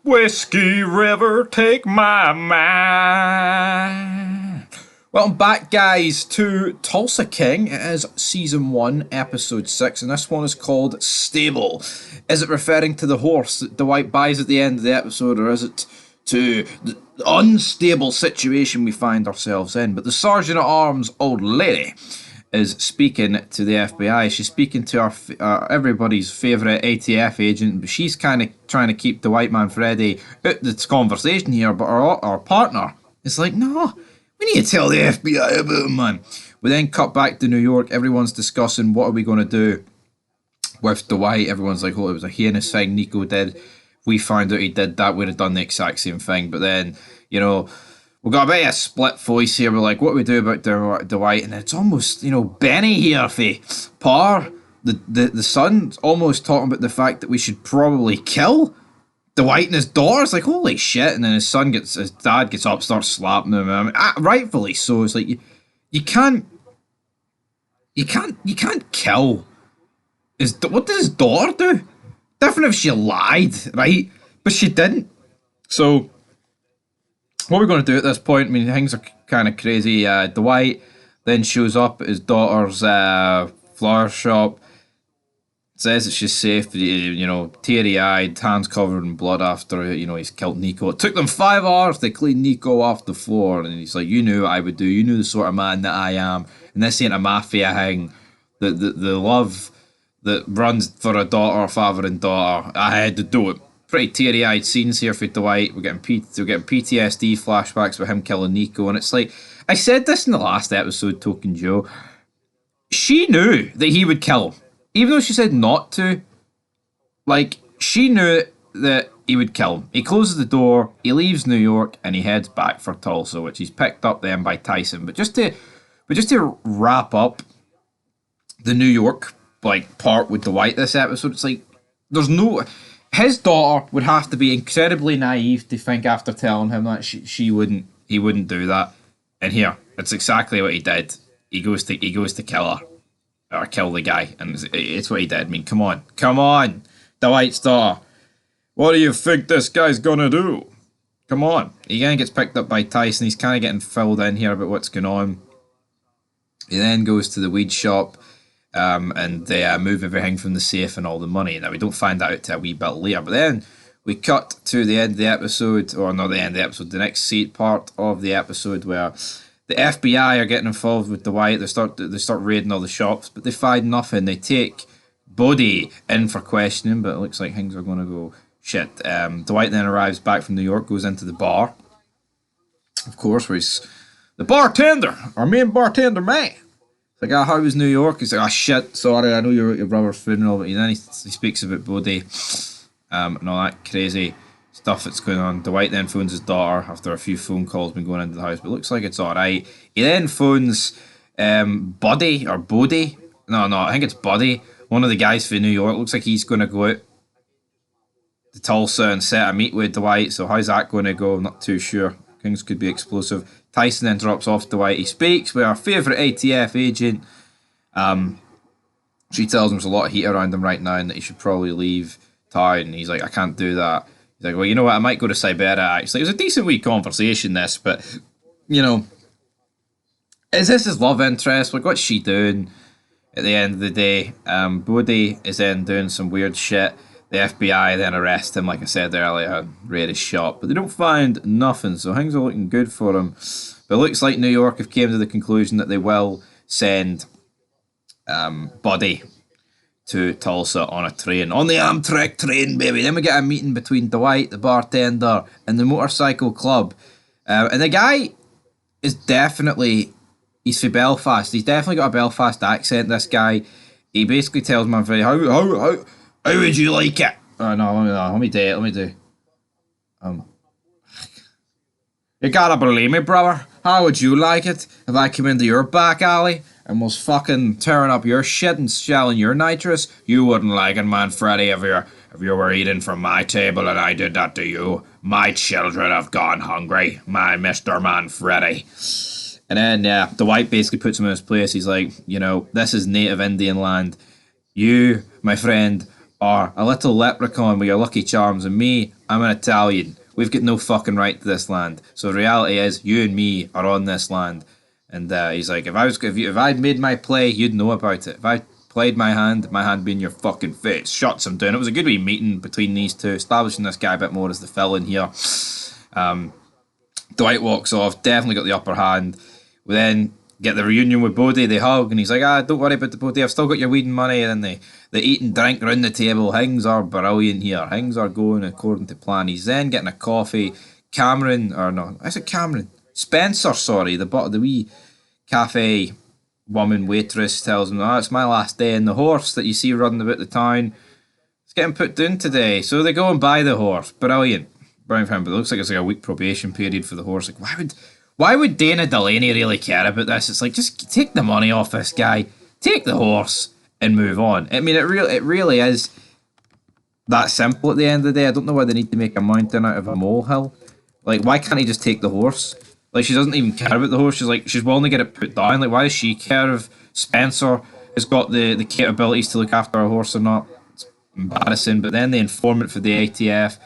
Whiskey River, take my mind. Welcome back, guys, to Tulsa King. It is Season 1, Episode 6, and this one is called Stable. Is it referring to the horse that Dwight buys at the end of the episode, or is it to the unstable situation we find ourselves in? But the Sergeant-at-Arms old lady is speaking to the FBI. She's speaking to our everybody's favourite ATF agent, but she's kind of trying to keep the white man Freddy out of this conversation here. But our partner is like, no, we need to tell the FBI about him, man. We then cut back to New York. Everyone's discussing what are we going to do with Dwight. Everyone's like, oh, it was a heinous thing Nico did. We found out he did that. We'd have done the exact same thing. But then, we've got a bit of a split voice here. We're like, what do we do about Dwight? And it's almost, Benny here for Parr. The son's almost talking about the fact that we should probably kill Dwight and his daughter. It's like, holy shit. And then his dad gets up, starts slapping him. I mean, rightfully so. It's like, you can't kill what did his daughter do? Different if she lied, right? But she didn't. So what we're going to do at this point, I mean, things are kind of crazy. Dwight then shows up at his daughter's flower shop, says that she's safe, teary-eyed, hands covered in blood after, he's killed Nico. It took them 5 hours to clean Nico off the floor, and he's like, you knew what I would do, you knew the sort of man that I am, and this ain't a mafia thing. The love that runs for a daughter, father and daughter, I had to do it. Pretty teary-eyed scenes here for Dwight. We're getting PTSD flashbacks with him killing Nico, and it's like, I said this in the last episode, Token Joe. She knew that he would kill him, even though she said not to. Like, she knew that he would kill him. He closes the door, he leaves New York, and he heads back for Tulsa, which he's picked up then by Tyson. But just to wrap up the New York part with Dwight this episode, it's like his daughter would have to be incredibly naive to think after telling him that he wouldn't do that. And here, it's exactly what he did. He goes to kill her, or kill the guy, and it's what he did. I mean, come on, Dwight's daughter. What do you think this guy's gonna do? Come on. He again gets picked up by Tyson. He's kind of getting filled in here about what's going on. He then goes to the weed shop. And they move everything from the safe and all the money. Now, we don't find that out till a wee bit later, but then we cut to the end of the episode, or not the end of the episode, the next part of the episode where the FBI are getting involved with Dwight. They start raiding all the shops, but they find nothing. They take Goodie in for questioning, but it looks like things are going to go shit. Dwight then arrives back from New York, goes into the bar, of course, where he's the bartender, our main bartender, man. Like, how was New York? He's like, shit, sorry, I know you're at your brother's funeral. But then he speaks about Goodie and all that crazy stuff that's going on. Dwight then phones his daughter after a few phone calls been going into the house, but it looks like it's alright. He then phones Buddy, or Bodie. No, I think it's Buddy, one of the guys for New York. Looks like he's going to go out to Tulsa and set a meet with Dwight, so how's that going to go? I'm not too sure. Things could be explosive. Tyson then drops off Dwight. He speaks with our favourite ATF agent. She tells him there's a lot of heat around him right now and that he should probably leave town. And he's like, I can't do that. He's like, well, you know what? I might go to Siberia, actually. It was a decent wee conversation, this, but, is this his love interest? Like, what's she doing at the end of the day? Bodie is then doing some weird shit. The FBI then arrest him, like I said earlier, and raid his shop. But they don't find nothing, so things are looking good for him. But it looks like New York have came to the conclusion that they will send Buddy to Tulsa on a train. On the Amtrak train, baby. Then we get a meeting between Dwight, the bartender, and the motorcycle club. And the guy is he's from Belfast. He's definitely got a Belfast accent, this guy. He basically tells me, how would you like it? Oh, no, let me do. You gotta believe me, brother. How would you like it if I came into your back alley and was fucking tearing up your shit and shelling your nitrous? You wouldn't like it, man, Freddy, if you were eating from my table and I did that to you. My children have gone hungry, my Mr. Man Freddy. And then, Dwight basically puts him in his place. He's like, this is native Indian land. You, my friend, are a little leprechaun with your lucky charms, and me, I'm an Italian. We've got no fucking right to this land. So the reality is, you and me are on this land. And he's like, if I'd made my play, you'd know about it. If I played my hand be in your fucking face. Shuts him down. It was a good wee meeting between these two, establishing this guy a bit more as the villain here. Dwight walks off, definitely got the upper hand. We then get the reunion with Bodie, they hug, and he's like, don't worry about the Bodie, I've still got your weed and money. And then they eat and drink round the table. Things are brilliant here. Things are going according to plan. He's then getting a coffee. Spencer, sorry, the wee cafe woman waitress tells him, it's my last day, and the horse that you see running about the town is getting put down today. So they go and buy the horse. Brilliant. But it looks like it's like a week probation period for the horse. Like, why would Dana Delaney really care about this? It's like, just take the money off this guy, take the horse, and move on. I mean, it really is that simple at the end of the day. I don't know why they need to make a mountain out of a molehill. Like, why can't he just take the horse? Like, she doesn't even care about the horse. She's willing to get it put down. Like, why does she care if Spencer has got the capabilities to look after a horse or not? It's embarrassing. But then the informant for the ATF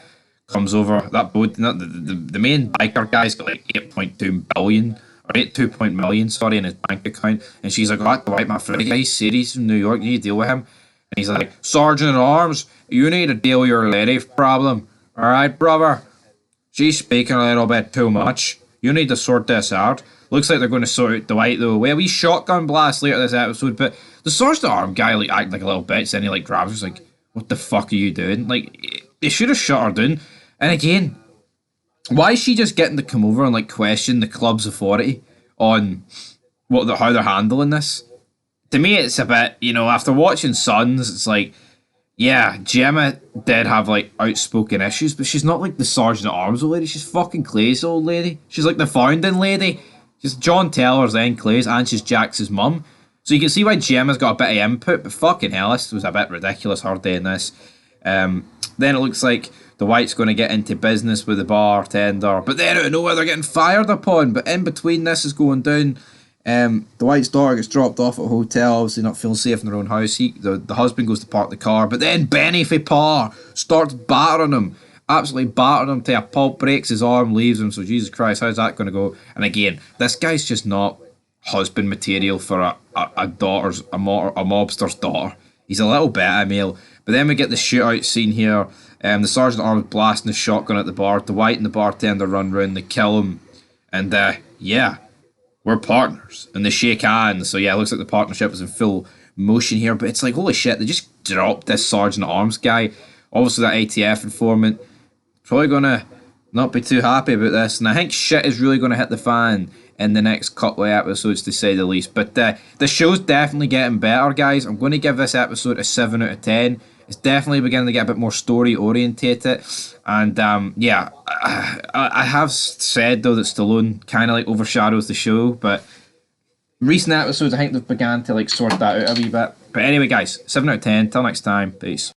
comes over. That boat, the main biker guy's got like 8.2 billion or 8.2 million, sorry, in his bank account. And she's like, Dwight, my friend, guy's serious from New York. You need to deal with him. And he's like, Sergeant at Arms, you need to deal with your lady problem. All right, brother. She's speaking a little bit too much. You need to sort this out. Looks like they're going to sort out Dwight though. We have a wee shotgun blast later this episode, but the Sergeant at Arms guy like acted like a little bitch. Then he like grabs her. He's like, what the fuck are you doing? Like, they should have shut her down. And again, why is she just getting to come over and like question the club's authority on how they're handling this? To me, it's a bit, after watching Sons, it's like, yeah, Gemma did have like outspoken issues, but she's not like the Sergeant at Arms old lady. She's fucking Clay's old lady. She's like the founding lady. She's John Taylor's then Clay's, and she's Jax's mum. So you can see why Gemma's got a bit of input, but fucking hell, this was a bit ridiculous, her doing this. Then it looks like Dwight's going to get into business with the bartender, but then out of nowhere they're getting fired upon. But in between this is going down, Dwight's daughter gets dropped off at a hotel, obviously not feeling safe in their own house. The husband goes to park the car, but then Benny Fipar starts battering him, absolutely battering him to a pulp, breaks his arm, leaves him. So Jesus Christ, how's that going to go? And again, this guy's just not husband material for a mobster's daughter. He's a little beta male. But then we get the shootout scene here. The Sergeant at Arms blasting the shotgun at the bar. Dwight and the bartender run round, they kill him. And yeah, we're partners. And they shake hands. So yeah, it looks like the partnership is in full motion here. But it's like, holy shit, they just dropped this Sergeant at Arms guy. Obviously that ATF informant probably going to not be too happy about this. And I think shit is really going to hit the fan in the next couple of episodes, to say the least. But the show's definitely getting better, guys. I'm going to give this episode a 7 out of 10. It's definitely beginning to get a bit more story orientated. And yeah, I have said though that Stallone kind of like overshadows the show, but recent episodes I think they've begun to like sort that out a wee bit. But anyway, guys, 7 out of 10. Till next time, peace.